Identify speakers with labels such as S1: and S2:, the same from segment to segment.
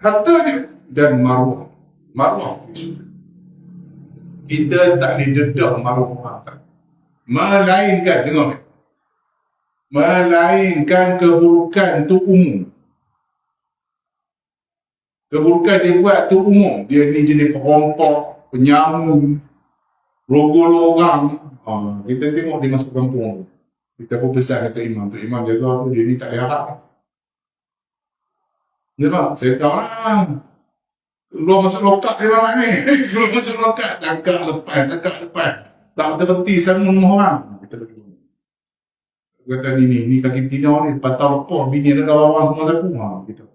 S1: hartanya dan maruah. Maruah kita tak didedak maruah orang, melainkan, dengar, melainkan keburukan tu umum. Keburukan dia buat tu umum. Dia ni jenis perompok, penyamun, rogol orang. Kita tengok dia masuk kampung, kita pun pesan kata imam tu, imam jaga aku, dia ni tak ada harap. Nampak? Saya tahu lah. Keluar masuk lokak dia orang ni. Keluar masuk lokak, tangkap lepas. Tak terhenti sama rumah orang. Kita berdua. Kata ni kaki betina ni, patah lepas, bini ada kawan semua sapu. Gitu.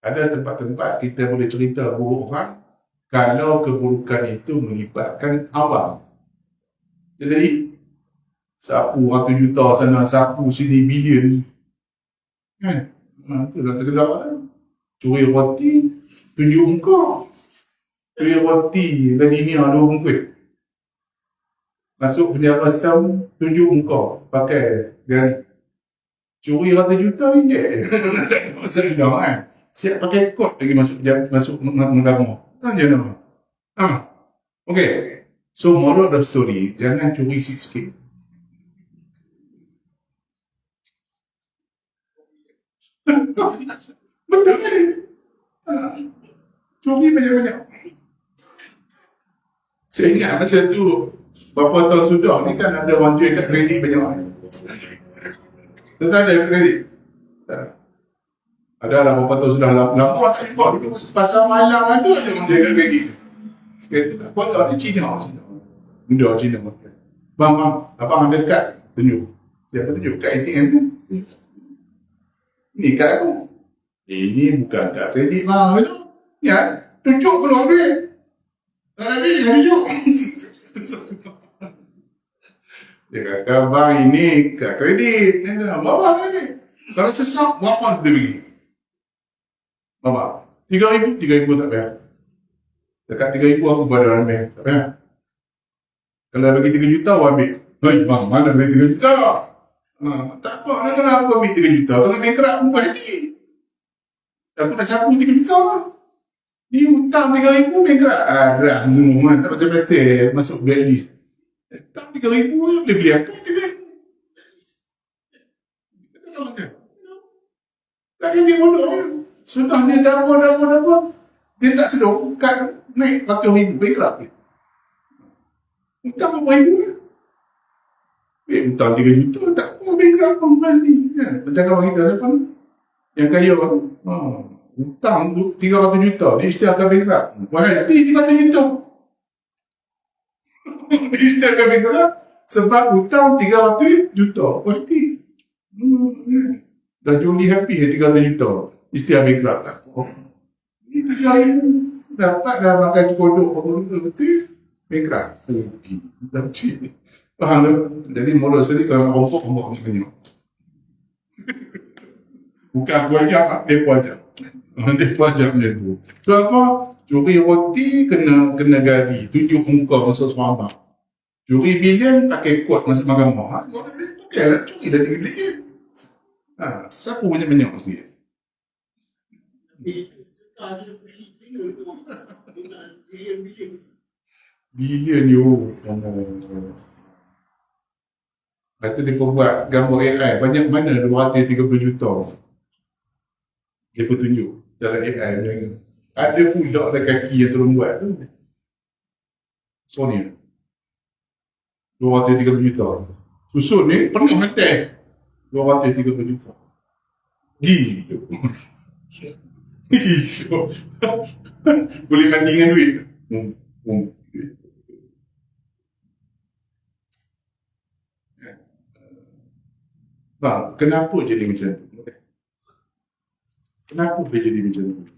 S1: Ada tempat-tempat kita boleh cerita buruk orang kalau keburukan itu melibatkan awam. Jadi, sapu 100 juta sana, sapu sini bilion. Kan? Itu dah tergelap lah. Curi roti, tunjuk muka. Curi roti, tadi ni ada bungkus. Masuk penjara setahun, tunjuk muka. Pakai gari. Curi 100 juta ringgit. Tak masa bidang kan. Siap pakai kod lagi masuk menggama. Tak je nama. Okay. So, moral of the story, jangan curi sikit-sikit. Betul kan? Curi banyak-banyak. Saya ingat masa tu, berapa tahun sudah ni kan ada orang jual kat kredit banyak. Tentang ada kredit? Ada lah berapa tahun sudah. Lama tak jumpa. Itu pasal malam ada orang jual kat kredit. Sekali tu tak kuat tak, dia Cina. Benda Cina. Bang, abang ada kad, tunjuk. Siapa tunjuk? Kad ATM tu. Ni kad aku. Ini bukan kad kredit bang. Ya, tunjuk keluar duit. Tak ada duit, tunjuk. Dia kata, bang ini kad kredit. Dia kata, abang kredit. Kalau sesak, berapa dia bagi? Abang, 3,000 tak bayar. Dekat 3,000 aku pada orang ambil. Tak payah. Kalau bagi 3 juta, aku ambil. Hei bang, mana bagi 3 juta? Tak apa, kenapa ambil 3 juta? Kalau bankrupt pun berhenti. Aku dah sapu 3 juta. Ni hutang 3,000 bankrupt. Dah, tak pasal-pasal masuk blacklist. Hutang 3,000 boleh beli apa 3,000? Lagi dia bodoh. Sudah dia dah apa. Dia tak sedar, kan naik 100,000 bankrupt. Hutang berapa ribu ni? Hutang 3 juta, tak apa bankrupt pun berhenti. Macam kawan kita siapa ni? Yang kaya tu. Hutang 300 juta, dia istiakan bankrupt. Berhenti 300 juta. Dia istiakan bankrupt sebab hutang 300 juta. Berhenti. Dah juli happy 300 juta. Istiakan bankrupt tak apa. Ini 3,000 dapat dah makan kodok betul bankrupt. Faham tak? Jadi moral sekali kalau rompok macam ni. Bukan aku ajak, dia pun ajak. Dia pun ajak macam tu. So apa? Curi roti kena gari, tunjuk muka masuk suara. Curi bilion pakai kod masuk mahkamah. Orang dia pakai lah, curi dah 3 bilion. Siapa banyak-banyak sikit? Bilion you. Lepas tu dia pun buat gambar AI. Banyak mana 230 juta. Dia pun tunjuk dalam AI. Ada pula ada kaki yang turun buat tu. Sony 230 juta. Susun ni penuh hotel 230 juta. Gitu. Boleh mandi dengan duit. Bang, kenapa jadi macam tu? Kenapa dia jadi macam tu?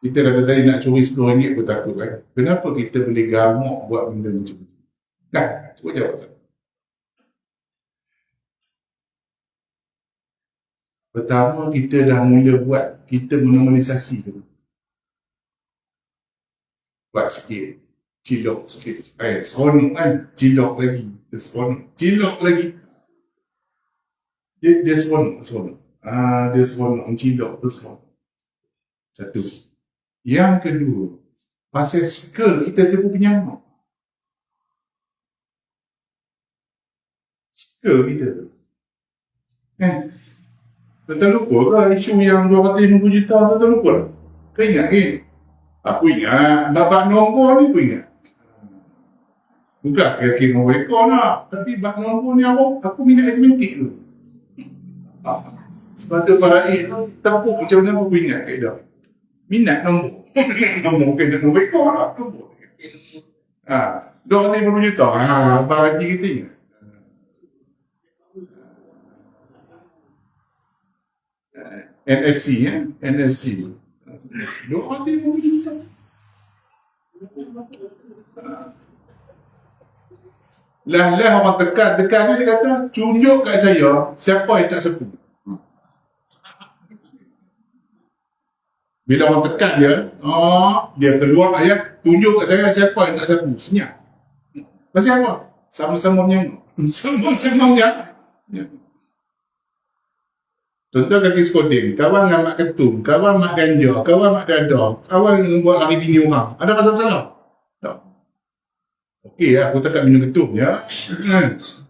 S1: Kita kata tadi nak curi RM10 pun takut kan? Kenapa kita boleh gamak buat benda macam tu? Kan? Cuba jawab tak? Pertama kita dah mula buat, kita menormalisasi tu. Buat sikit, cilok sikit. Seronok kan? Cilok lagi. Seronok. Cilok lagi. Dia seronok. Dia seronok mencilok tu semua. Satu. Yang kedua, pasal skill kita tu penyamak. Skill kita tu. Tuan lupa ke isu yang 250 juta tu, tuan lupa? Kau ingat ke? Aku ingat. Bab nombor ni aku ingat. Bukan kira-kira nombor ekor nak. Tapi bab nombor ni aku minat matematik tu. Sebab tu Faraid tu tepuk macam mana aku ingat kaedah. Minat nombor. Nombor bukan nombor ekor lah. Nombor. 250 juta. Abang Haji kita ingat. NFC NFC. 250 juta. Lah orang tekan ni dia kata tunjuk kat saya siapa yang tak sepuh. Bila orang tekan dia keluar ayat tunjuk kat saya siapa yang tak sepuh. Senyap. Pasal apa? Sama-sama menyangkut. Sama-sama menyangkut. Contoh kaki skoding, kawan dengan mak ketum, kawan mak ganja, kawan mak dadah, kawan buat lari bini orang. Ada rasa bersalah? Tak. Okey, aku takkan minum ketum ya.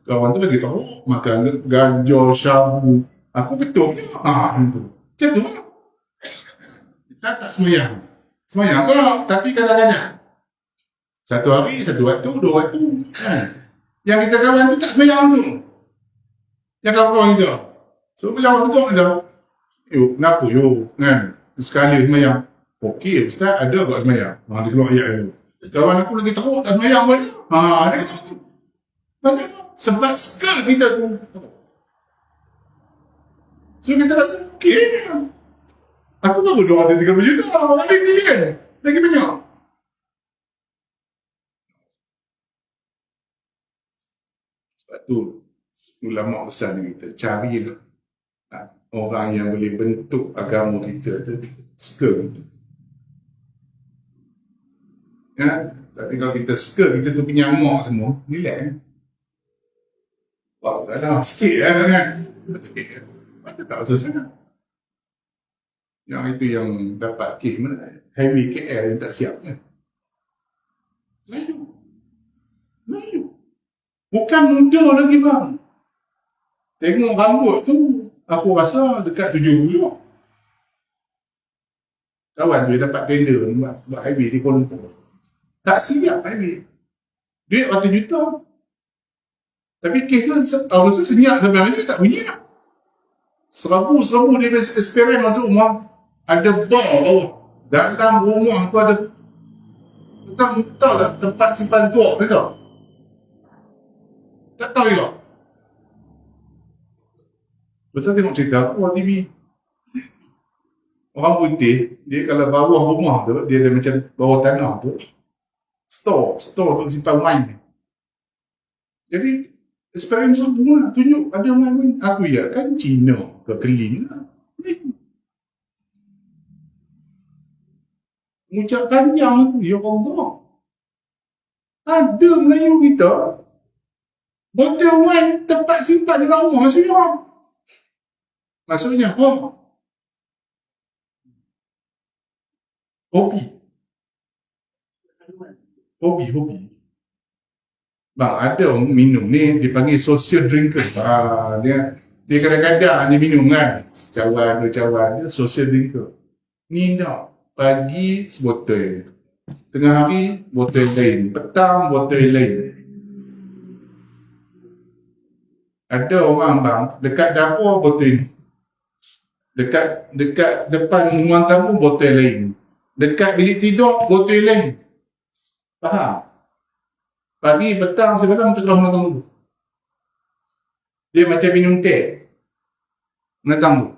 S1: Kawan tu lagi tahu makan ganja, syabu. Aku ketum je. Itu. Macam tu. Kita tak semayang. Semayang kau, tapi kadang-kadang. Satu hari, satu waktu, 2 waktu. Yang kita kawan tu tak semayang langsung. Yang kawan-kawan kita. So bila orang tegur macam, kenapa kan? Sekali semayang. Okey Ustaz, ada kot semayang. Dia keluar ayat tu. Kawan aku lagi teruk tak semayang pun. Dia kata tu. Sebab skill kita tu. So kita rasa, okey. Aku baru 230 juta. Lagi ni kan? Lagi banyak. Sebab tu, ulama besar kita carilah orang yang boleh bentuk agama kita tu, skill tu. Tapi kalau kita skill kita tu penyamak semua, relax. Salah sikit kan? Sikit. Macam tak rasa sangat. Yang itu yang dapat mana? Heavy KL yang tak siap kan? Melayu. Bukan muda lagi bang. Tengok rambut tu, aku rasa dekat 70. Kawan dia dapat tender buat highway di Kuala Lumpur. Tak siap highway. Duit ratus juta. Tapi kes tu rasa senyap sebenarnya tak bunyi nak. Serabu dia experience masuk rumah. Ada bar bawah. Dalam rumah tu ada tahu tak tempat simpan tua ke tak? Tak tahu juga. Betul tengok cerita aku TV. Orang putih, dia kalau bawah rumah tu, dia ada macam bawah tanah tu. Store untuk simpan wine. Jadi, eksperimen semua tunjuk ada wine. Aku ya kan Cina ke Keling lah. Ucap panjang tu, ya Allah. Ada Melayu kita, botol wine tempat simpan dalam rumah semua. Maksudnya, hobi. Bang, ada orang minum ni, dipanggil social drinker. Dia kadang-kadang dia minum kan. Cawan, dia social drinker. Ni dah, pagi sebotol. Tengah hari, botol lain. Petang, botol lain. Ada orang bang, dekat dapur botol ni. Dekat depan ruang tamu botol lain. Dekat bilik tidur botol lain. Faham? Pagi, petang, semalam terkeluar ruang tamu. Dia macam minum teh. Menentang tu.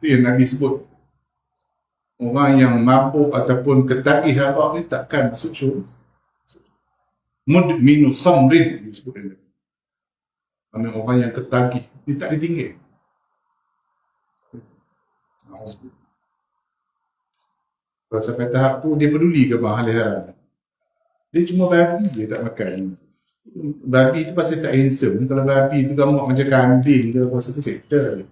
S1: Itu yang Nabi sebut. Orang yang mabuk ataupun ketagih arak ni takkan masuk syurga. Mudminu khamrin disebutkan. Orang yang ketagih, dia tak ditinggal. Kalau sampai tahap tu, dia peduli ke bang halal haram? Dia cuma bagi, dia tak makan. Babi tu pasal tak handsome. Kalau babi tu gambar macam kambing ke pasal tu settle.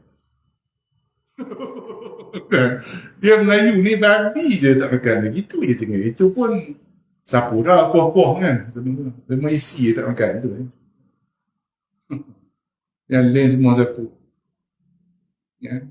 S1: Dia Melayu ni babi je tak makan. Gitu je tengok. Itu pun sapu dah kuah-kuah kan. Memang isi je tak makan tu. Yang lain semua sapu. Ya.